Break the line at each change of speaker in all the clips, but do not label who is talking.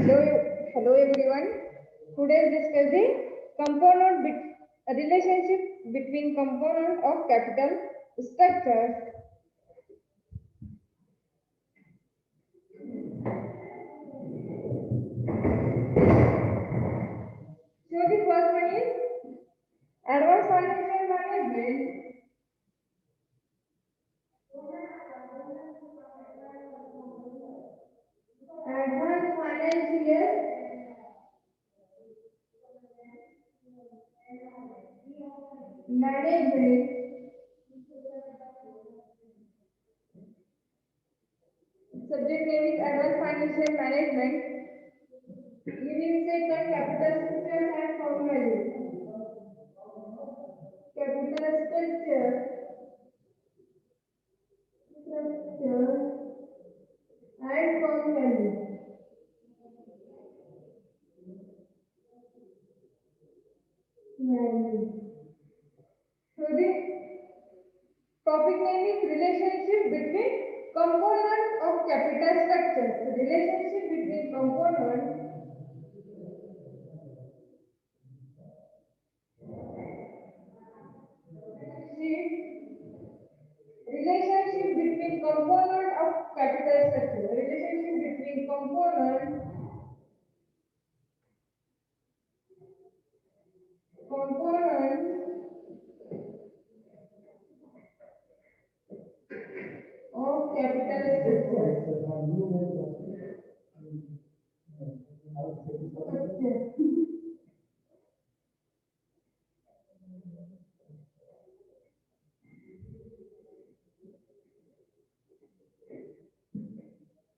Hello, hello everyone. Today we discuss the relationship between component of capital structure. So the first one is advanced financial management. Advanced financial management. Subject name is advanced financial management. You will say that capital structure and formula. Capital structure and formula. So the topic name is relationship between components of capital structure. So relationship between components relationship between component of capital structure. Relationship between component of capital structure.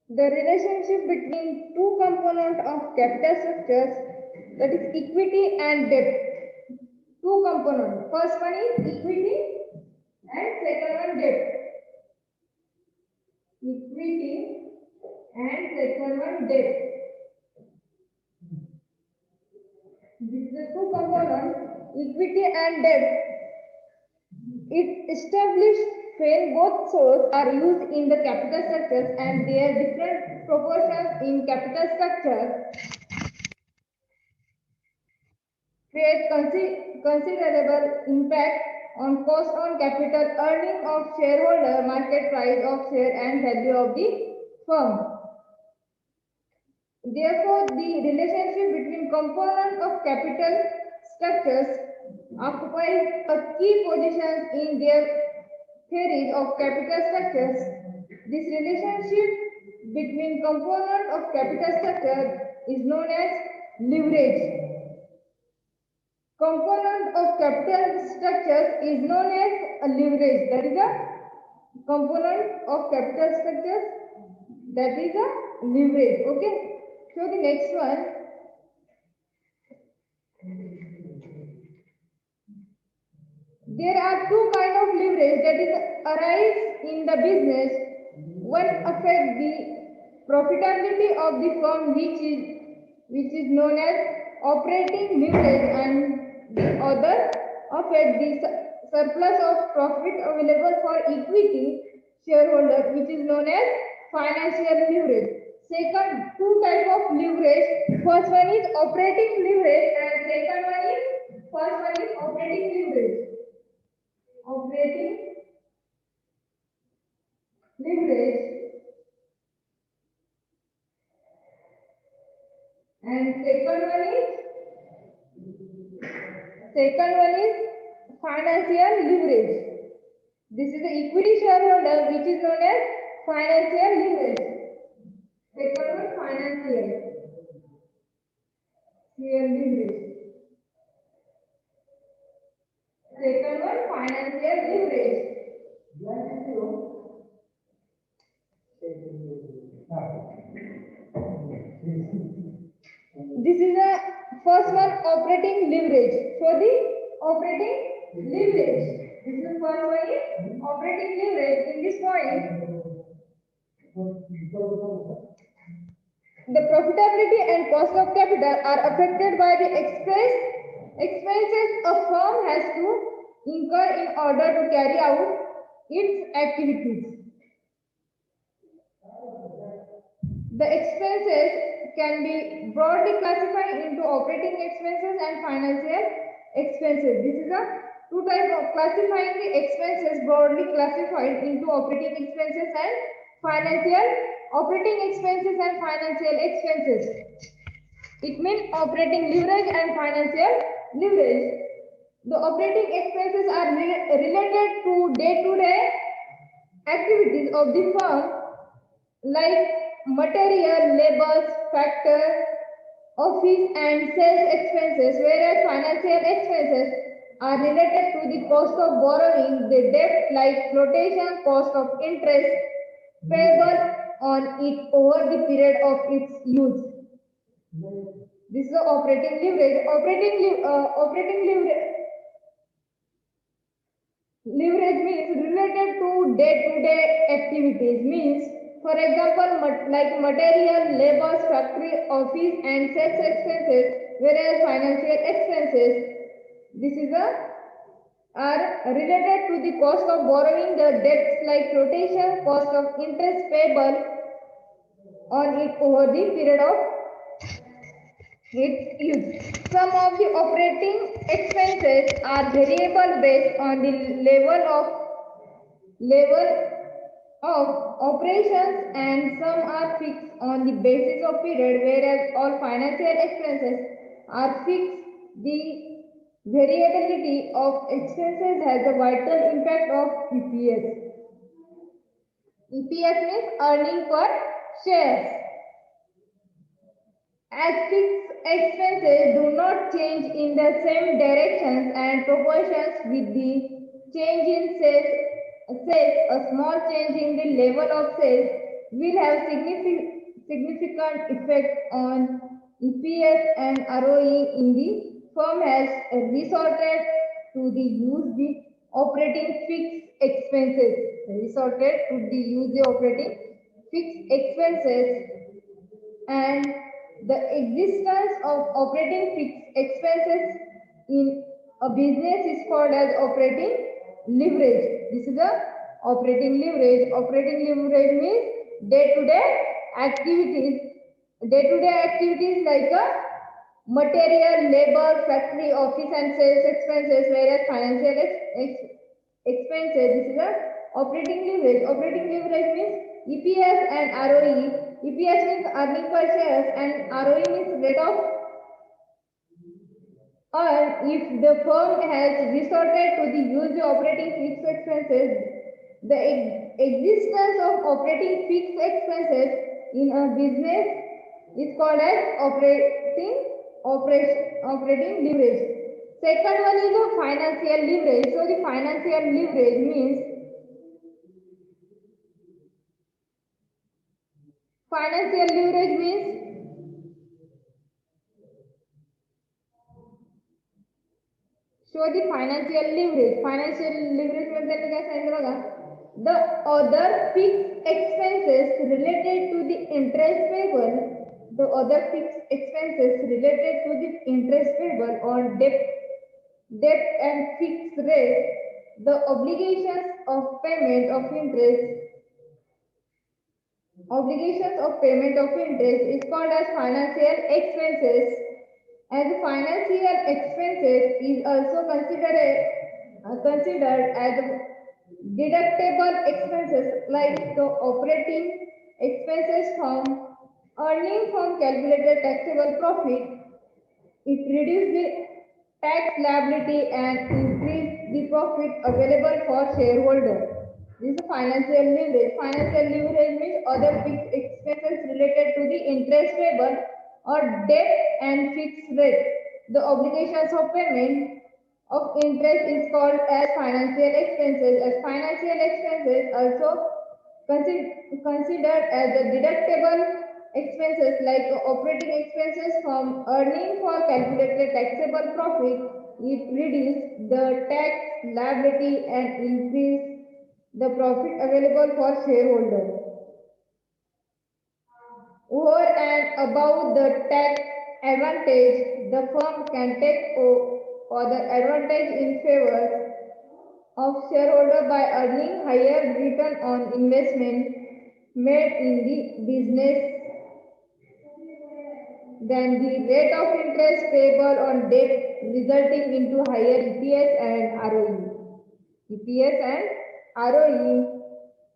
The relationship between two components of capital structures, that is equity and debt. Two components. First one is equity and second one debt. Equity and second one debt. This is the two components, equity and debt. It established when both sources are used in the capital structures and their different proportions in capital structure create considerable impact on cost on capital, earning of shareholder, market price of share and value of the firm. Therefore, the relationship between components of capital structures occupies a key position in their theories of capital structures. This relationship between components of capital structure is known as leverage. Component of capital structures is known as a leverage. That is a component of capital structures. That is a leverage. Okay. So the next one. There are two kinds of leverage that is arise in the business. One affects the profitability of the firm, which is known as operating leverage, and the other affects the surplus of profit available for equity shareholder, which is known as financial leverage. Second, two type of leverage. First one is operating leverage, and second one is operating leverage. Operating leverage and second one is financial leverage. This is the equity shareholder, which is known as financial leverage. Second one, financial leverage. Second one, financial leverage. This is the first one, operating leverage. So the operating leverage. This is the first one is operating leverage. In this point, the profitability and cost of capital are affected by the expenses a firm has to incur in order to carry out its activities. The expenses can be broadly classified into operating expenses and financial expenses. This is a two type of classifying the expenses broadly classified into operating expenses and financial operating expenses and financial expenses. It means operating leverage and financial leverage. The operating expenses are related to day-to-day activities of the firm like material, labor, factor, office and sales expenses, whereas financial expenses are related to the cost of borrowing, the debt like flotation, cost of interest payable on it over the period of its use. This is the operating leverage. Leverage means related to day-to-day activities. Means, for example, like material, labor, factory, office, and sales expenses, whereas financial expenses, this is are related to the cost of borrowing, the debts like flotation, cost of interest payable on it over the period of its use. Some of the operating expenses are variable based on the level of operations and some are fixed on the basis of period, whereas all financial expenses are fixed. The variability of expenses has a vital impact of EPS. EPS means earning per share. As fixed expenses do not change in the same directions and proportions with the change in sales, a small change in the level of sales will have significant effect on EPS and ROE in the firm has resorted to the use the operating fixed expenses. Resorted to the use the operating fixed expenses and the existence of operating fixed expenses in a business is called as operating leverage. This is the operating leverage. Operating leverage means day-to-day activities. Day-to-day activities like a material, labor, factory, office and sales expenses, whereas financial expenses, this is a operating leverage. Operating leverage means EPS and ROE. EPS means earning per share and ROE means rate of earn. If the firm has resorted to the use the operating fixed expenses, the existence of operating fixed expenses in a business is called as operating leverage. Second one is the financial leverage. So the financial leverage means show the financial leverage. Financial leverage म्हणजे काय सांगितलं बघा. The other fixed expenses related to the interest payable, the other fixed expenses related to the interest payable on debt and fixed rate, the obligations of payment of interest is called as financial expenses. As financial expenses is also considered as deductible expenses like the operating expenses from earning from calculated taxable profit. It reduces the tax liability and increase the profit available for shareholder. This is financial leverage. Financial leverage means other fixed expenses related to the interest payable or debt and fixed rate. The obligations of payment of interest is called as financial expenses. As financial expenses also considered as the deductible expenses like operating expenses from earning for calculated taxable profit. It reduces the tax liability and increase the profit available for shareholder. Over and above the tax advantage, the firm can take other advantage in favor of shareholder by earning higher return on investment made in the business than the rate of interest payable on debt, resulting into higher EPS and ROE. EPS and ROE.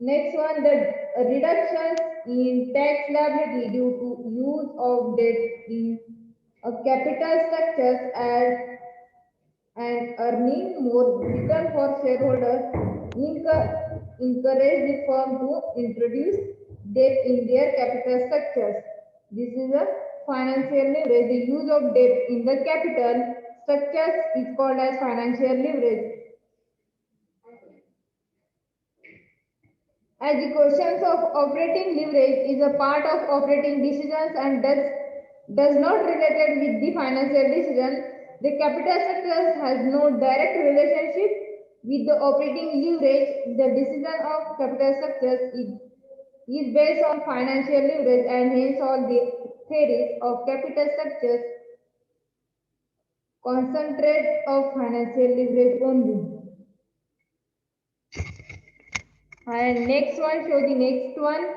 Next one, the reductions in tax liability due to use of debt in capital structures as and earning more return for shareholders encourage the firm to introduce debt in their capital structures. This is a financial leverage. The use of debt in the capital structures is called as financial leverage. As the questions of operating leverage is a part of operating decisions and does not related with the financial decision, the capital structure has no direct relationship with the operating leverage. The decision of capital structures is based on financial leverage, and hence all the theories of capital structures concentrate of financial leverage only. And next one, show the next one.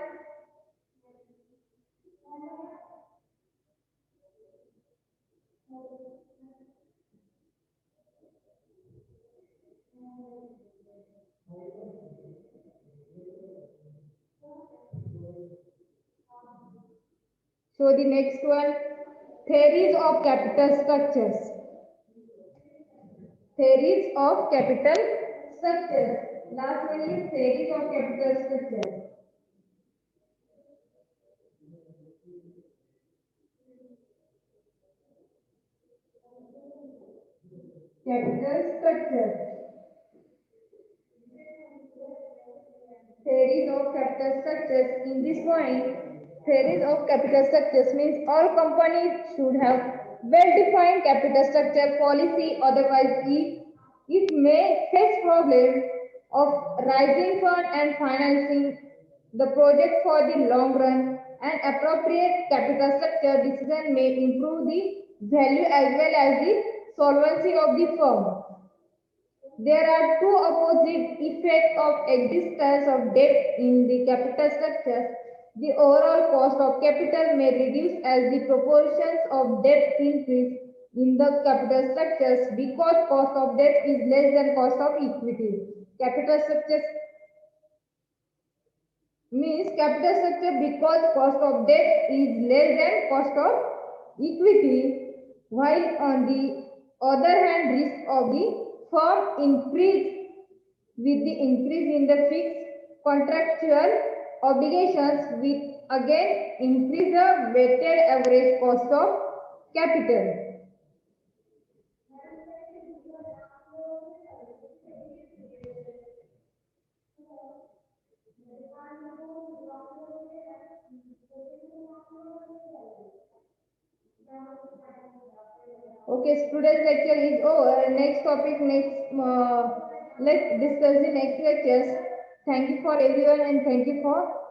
So the next one, theories of capital structures. Theories of capital structures. Last one is theories of capital structure. Capital structure. Theories of capital structures. In this point, theories of capital structures means all companies should have well-defined capital structure policy, otherwise it may face problems of raising fund and financing the project for the long run. An appropriate capital structure decision may improve the value as well as the solvency of the firm. There are two opposite effects of existence of debt in the capital structure. The overall cost of capital may reduce as the proportions of debt increase in the capital structures because cost of debt is less than cost of equity. Capital structures means capital structure because cost of debt is less than cost of equity, while on the other hand risk of the firm increase with the increase in the fixed contractual obligations, with again increase the weighted average cost of capital. Okay, today's lecture is over. Next topic, let's discuss the next lectures. Thank you for everyone and thank you for